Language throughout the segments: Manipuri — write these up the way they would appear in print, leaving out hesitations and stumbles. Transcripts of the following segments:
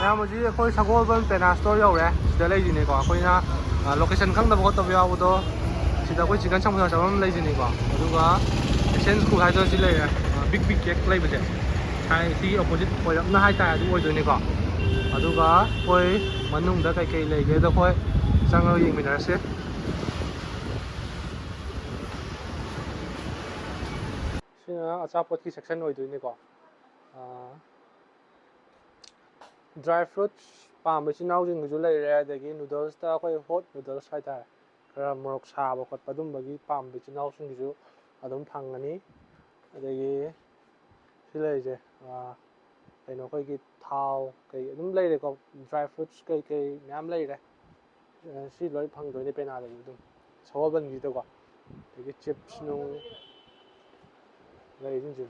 ꯃꯌꯥꯝ ꯍꯧꯖꯤꯛ ꯑꯩꯈꯣꯏ ꯁꯒꯣꯜꯕꯟ ꯄꯦꯅꯥ ꯁ꯭ꯇꯣꯔ ꯌꯧꯔꯦ ꯁꯤꯗ ꯂꯩꯁꯤꯅꯦꯀꯣ ꯑꯩꯈꯣꯏꯅ ꯂꯣꯀꯦꯁꯟ ꯈꯪꯗꯕ ꯈꯣꯠꯇꯕ ꯌꯥꯎꯕꯗꯣ ꯁꯤꯗ ꯑꯩꯈꯣꯏ ꯆꯤꯛꯀꯟ ꯁꯃꯣꯁꯥ ꯆꯥꯐꯝ ꯂꯩꯁꯤꯅꯦꯀꯣ ꯑꯗꯨꯒ ꯑꯦꯁꯤꯌꯥꯟ ꯁ꯭ꯀꯨꯜ ꯍꯥꯏꯗꯅ ꯁꯤ ꯂꯩꯔꯦ ꯕꯤꯛ ꯀꯦꯛ ꯂꯩꯕꯁꯦ ꯁꯤꯒꯤ ꯑꯣꯄꯣꯖꯤꯠ ꯑꯣꯏꯔꯞꯅ ꯍꯥꯏꯇꯥꯔꯦ ꯑꯗꯨ ꯑꯣꯏꯗꯣꯏꯅꯦꯀꯣ ꯑꯗꯨꯒ ꯑꯩꯈꯣꯏ ꯃꯅꯨꯡꯗ ꯀꯩꯀꯩ ꯂꯩꯒꯦꯗꯣ ꯑꯩꯈꯣꯏ ꯆꯪꯉꯒ ꯌꯦꯡꯃꯤꯟꯅꯔꯁꯦ ꯁꯤꯅ ꯑꯆꯥꯄꯣꯠꯀꯤ ꯁꯦꯛꯁꯟ ꯑꯣꯏꯗꯣꯏꯅꯦꯀꯣ ꯗ꯭ꯔꯥꯏ ꯐ꯭ꯔꯨꯠꯁ ꯄꯥꯝꯕ ꯏꯆꯤꯜ ꯏꯅꯥꯎꯁꯤꯡꯒꯤꯁꯨ ꯂꯩꯔꯦ ꯑꯗꯒꯤ ꯅꯨꯗꯜꯁꯇ ꯑꯩꯈꯣꯏ ꯍꯣꯠ ꯅꯨꯗꯜꯁ ꯍꯥꯏꯇꯥꯔꯦ ꯈꯔ ꯃꯣꯔꯣꯛ ꯁꯥꯕ ꯈꯣꯠꯄ ꯑꯗꯨꯝꯕꯒꯤ ꯄꯥꯝꯕ ꯏꯆꯤꯜ ꯏꯅꯥꯎꯁꯤꯡꯒꯤꯁꯨ ꯑꯗꯨꯝ ꯐꯪꯒꯅꯤ ꯑꯗꯒꯤ ꯁꯤ ꯂꯩꯔꯤꯁꯦ ꯀꯩꯅꯣ ꯑꯩꯈꯣꯏꯒꯤ ꯊꯥꯎ ꯀꯩ ꯑꯗꯨꯝ ꯂꯩꯔꯦꯀꯣ ꯗ꯭ꯔꯥꯏ ꯐ꯭ꯔꯨꯠꯁ ꯀꯩ ꯃꯌꯥꯝ ꯂꯩꯔꯦ ꯁꯤ ꯂꯣꯏ ꯐꯪꯗꯣꯏꯅꯦ ꯄꯦꯅꯥꯗꯗꯤ ꯑꯗꯨꯝ ꯁꯒꯣꯜꯕꯟꯒꯤꯗꯀꯣ ꯑꯗꯒꯤ ꯆꯤꯞꯁ ꯅꯨꯡ ꯂꯩꯁꯤꯡꯁꯦ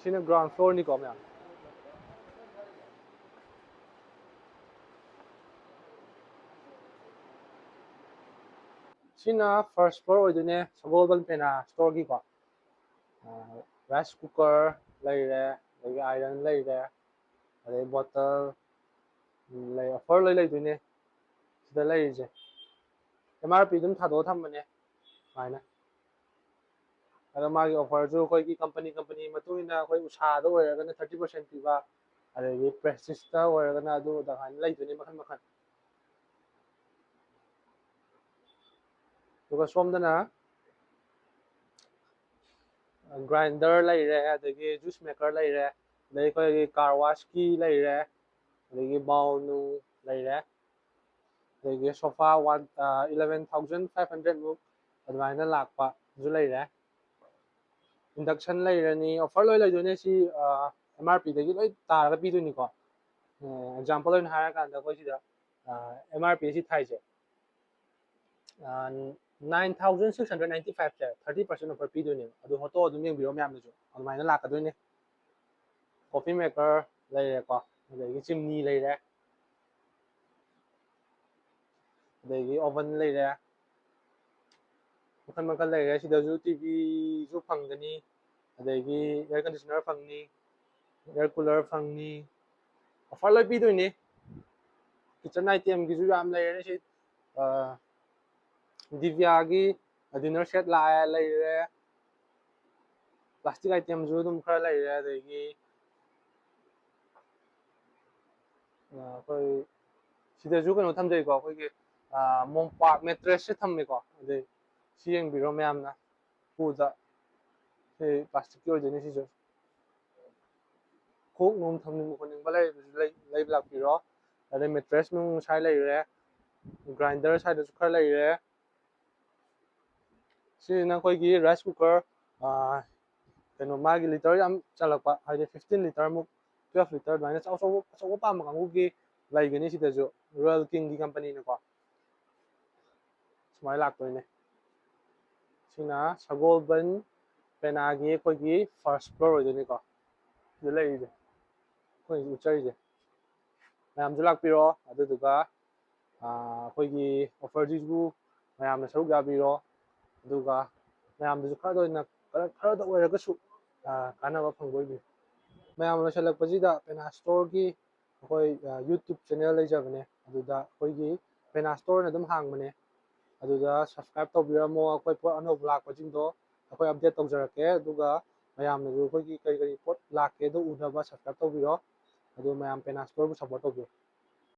ꯁꯤꯅ ꯒ꯭ꯔꯥꯎꯟ ꯐ꯭ꯂꯣꯔꯅꯤꯀꯣ ꯃꯌꯥꯝ ꯁꯤꯅ ꯐꯥꯔꯁ ꯐ꯭ꯂꯣꯔ ꯑꯣꯏꯗꯣꯏꯅꯦ ꯁꯒꯣꯜꯕꯟ ꯄꯦꯅꯥ ꯁ꯭ꯇꯣꯔꯒꯤꯀꯣ ꯔꯥꯏꯁ ꯀꯨꯀꯔ ꯂꯩꯔꯦ ꯑꯗꯒꯤ ꯑꯥꯏꯔꯟ ꯂꯩꯔꯦ ꯑꯗꯩ ꯕꯣꯇꯜ ꯂꯩ ꯑꯣꯐꯔ ꯂꯣꯏ ꯂꯩꯗꯣꯏꯅꯦ ꯁꯤꯗ ꯂꯩꯔꯤꯁꯦ MRP ꯑꯗꯨꯝ ꯊꯥꯗꯣꯛꯑ ꯊꯝꯕꯅꯦ ꯁꯨꯃꯥꯏꯅ ꯑꯗꯣ ꯃꯥꯒꯤ ꯑꯣꯐꯔꯁꯨ ꯑꯩꯈꯣꯏꯒꯤ ꯀꯝꯄꯅꯤ ꯃꯇꯨꯡ ꯏꯟꯅ ꯑꯩꯈꯣꯏ ꯎꯁꯥꯗ ꯑꯣꯏꯔꯒꯅ 30% ꯄꯤꯕ ꯑꯗꯒꯤ ꯄ꯭ꯔꯦꯁꯇꯤꯖꯇ ꯑꯣꯏꯔꯒꯅ ꯑꯗꯨ ꯑꯗꯨꯃꯥꯏꯅ ꯂꯩꯗꯣꯏꯅꯦ ꯃꯈꯜ ꯑꯗꯨꯒ ꯁꯣꯝꯗꯅ ꯒ꯭ꯔꯥꯏꯟꯗꯔ ꯂꯩꯔꯦ ꯑꯗꯒꯤ ꯖꯨꯁ ꯃꯦꯀꯔ ꯂꯩꯔꯦ ꯑꯗꯩ ꯑꯩꯈꯣꯏꯒꯤ ꯀꯥꯔ ꯋꯥꯁꯀꯤ ꯂꯩꯔꯦ ꯑꯗꯒꯤ ꯕꯥꯎꯜ ꯅꯨꯡ ꯂꯩꯔꯦ ꯑꯗꯒꯤ ꯁꯣꯐꯥ 11,500 ꯃꯨꯛ ꯑꯗꯨꯃꯥꯏꯅ ꯂꯥꯛꯄꯁꯨ ꯂꯩꯔꯦ ꯏꯟꯗꯛꯁꯟ ꯂꯩꯔꯅꯤ ꯑꯣꯐꯔ ꯂꯣꯏ ꯂꯩꯗꯣꯏꯅꯦ ꯁꯤ MRPꯗꯒꯤ ꯂꯣꯏ ꯇꯥꯔꯒ ꯄꯤꯗꯣꯏꯅꯤꯀꯣ ꯑꯦꯛꯖꯥꯝꯄꯜ ꯑꯣꯏꯅ ꯍꯥꯏꯔꯀꯥꯟꯗ ꯑꯩꯈꯣꯏ ꯁꯤꯗ MRP ꯁꯤ ꯊꯥꯏꯁꯦ 9,695ꯁꯦ 30% ꯑꯣꯐꯔ ꯄꯤꯗꯣꯏꯅꯦꯕ ꯑꯗꯨ ꯍꯣꯇꯣ ꯑꯗꯨꯝ ꯌꯦꯡꯕꯤꯔꯣ ꯃꯌꯥꯝꯅꯁꯨ ꯑꯗꯨꯃꯥꯏꯅ ꯂꯥꯛꯀꯗꯣꯏꯅꯦ ꯀꯣꯐꯤ ꯃꯦꯀꯔ ꯂꯩꯔꯦꯀꯣ ꯑꯗꯒꯤ ꯆꯤꯝꯅꯤ ꯂꯩꯔꯦ ꯑꯗꯒꯤ ꯑꯣꯚꯟ ꯂꯩꯔꯦ ꯃꯈꯜ ꯂꯩꯔꯦ ꯁꯤꯗꯁꯨ ꯇꯤꯚꯤꯁꯨ ꯐꯪꯒꯅꯤ ꯑꯗꯒꯤ ꯑꯦꯌꯔ ꯀꯟꯗꯤꯁꯅꯔ ꯐꯪꯅꯤ ꯑꯦꯌꯔ ꯀꯨꯂꯔ ꯐꯪꯅꯤ ꯑꯣꯐꯔ ꯂꯣꯏ ꯄꯤꯗꯣꯏꯅꯤ ꯀꯤꯠꯆꯟ ꯑꯥꯏꯇꯦꯝꯒꯤꯁꯨ ꯌꯥꯝ ꯂꯩꯔꯦ ꯁꯤ ꯗꯤꯚ꯭ꯌꯥꯒꯤ ꯗꯤꯅꯔ ꯁꯦꯠ ꯂꯥꯛꯑꯦ ꯂꯩꯔꯦ ꯄ꯭ꯂꯥꯁꯇꯤꯛ ꯑꯥꯏꯇꯦꯝꯁꯨ ꯑꯗꯨꯝ ꯈꯔ ꯂꯩꯔꯦ ꯑꯗꯒꯤ ꯑꯩꯈꯣꯏ ꯁꯤꯗꯁꯨ ꯀꯩꯅꯣ ꯊꯝꯖꯩꯀꯣ ꯑꯩꯈꯣꯏꯒꯤ ꯃꯣꯝꯄꯥꯛ ꯃꯦꯇ꯭ꯔꯦꯁꯁꯦ ꯊꯝꯃꯦꯀꯣ ꯑꯗꯩ ꯁꯤ ꯌꯦꯡꯕꯤꯔꯣ ꯃꯌꯥꯝꯅ ꯎꯗ ꯁꯤ ꯄ꯭ꯂꯥꯁꯇꯤꯛꯀꯤ ꯑꯣꯏꯗꯣꯏꯅꯤ ꯁꯤꯁꯨ ꯀꯣꯛ ꯅꯨꯡ ꯊꯝꯅꯤꯡꯕ ꯈꯣꯠꯅꯤꯡꯕ ꯂꯩꯕꯁꯨ ꯂꯩꯕ ꯂꯥꯛꯄꯤꯔꯣ ꯑꯗꯩ ꯃꯦꯇ꯭ꯔꯦꯁ ꯅꯨꯡ ꯁ꯭ꯋꯥꯏ ꯂꯩꯔꯦ ꯒ꯭ꯔꯥꯏꯟꯗꯔ ꯁ꯭ꯋꯥꯏꯗꯁꯨ ꯈꯔ ꯂꯩꯔꯦ ꯁꯤꯁꯤꯅ ꯑꯩꯈꯣꯏꯒꯤ ꯔꯥꯏꯁ ꯀꯨꯀꯔ ꯀꯩꯅꯣ ꯃꯥꯒꯤ ꯂꯤꯇꯔ ꯌꯥꯝ ꯆꯜꯂꯛꯄ ꯍꯥꯏꯗꯤ 15 ꯂꯤꯇꯔꯃꯨꯛ 12 ꯂꯤꯇꯔ ꯑꯗꯨꯃꯥꯏꯅ ꯑꯆꯧꯕ ꯄꯥꯝꯕ ꯀꯥꯡꯕꯨꯒꯤ ꯂꯩꯒꯅꯤ ꯁꯤꯗꯁꯨ ꯔꯣꯌꯦꯜ ꯀꯤꯡꯒꯤ ꯀꯝꯄꯅꯤꯅꯀꯣ ꯁꯨꯃꯥꯏꯅ ꯂꯥꯛꯇꯣꯏꯅꯦ ꯁꯤꯅ ꯁꯒꯣꯜꯕꯟ ꯄꯦꯅꯥꯒꯤ ꯑꯩꯈꯣꯏꯒꯤ ꯐꯥꯔꯁ ꯐ꯭ꯂꯣꯔ ꯑꯣꯏꯗꯣꯏꯅꯤꯀꯣ ꯁꯤꯗ ꯂꯩꯔꯤꯁꯦ ꯑꯩꯈꯣꯏ ꯎꯠꯆꯔꯤꯁꯦ ꯃꯌꯥꯝꯁꯨ ꯂꯥꯛꯄꯤꯔꯣ ꯑꯗꯨꯗꯨꯒ ꯑꯩꯈꯣꯏꯒꯤ ꯑꯣꯐꯔꯁꯤꯁꯨ ꯃꯌꯥꯝꯅ ꯁꯔꯨꯛ ꯌꯥꯕꯤꯔꯣ ꯑꯗꯨꯒ ꯃꯌꯥꯝꯗꯁꯨ ꯈꯔꯗ ꯑꯣꯏꯔꯒꯁꯨ ꯀꯥꯟꯅꯕ ꯐꯪꯕ ꯑꯣꯏꯕꯤꯌꯨ ꯃꯌꯥꯝ ꯂꯣꯏꯁꯤꯜꯂꯛꯄꯁꯤꯗ ꯄꯦꯅꯥ ꯁ꯭ꯇꯣꯔꯒꯤ ꯑꯩꯈꯣꯏ ꯌꯨꯇ꯭ꯌꯨꯕ ꯆꯦꯅꯦꯜ ꯂꯩꯖꯕꯅꯦ ꯑꯗꯨꯗ ꯑꯩꯈꯣꯏꯒꯤ ꯄꯦꯅꯥ ꯁ꯭ꯇꯣꯔꯅ ꯑꯗꯨꯝ ꯍꯥꯡꯕꯅꯦ ꯑꯗꯨꯗ ꯁꯕꯁꯀ꯭ꯔꯥꯏꯕ ꯇꯧꯕꯤꯔꯝꯃꯣ ꯑꯩꯈꯣꯏ ꯄꯣꯠ ꯑꯅꯧꯕ ꯂꯥꯛꯄꯁꯤꯡꯗꯣ ꯑꯩꯈꯣꯏ ꯑꯞꯗꯦꯠ ꯇꯧꯖꯔꯛꯀꯦ ꯑꯗꯨꯒ ꯃꯌꯥꯝꯅꯁꯨ ꯑꯩꯈꯣꯏꯒꯤ ꯀꯔꯤ ꯄꯣꯠ ꯂꯥꯛꯀꯦꯗꯣ ꯎꯅꯕ ꯁꯕꯁꯀ꯭ꯔꯥꯏꯕ ꯇꯧꯕꯤꯔꯣ ꯑꯗꯨ ꯃꯌꯥꯝ ꯄꯦꯅꯥ ꯁ꯭ꯇꯣꯔꯕꯨ ꯁꯞꯄꯣꯔꯠ ꯇꯧꯕꯤꯌꯨ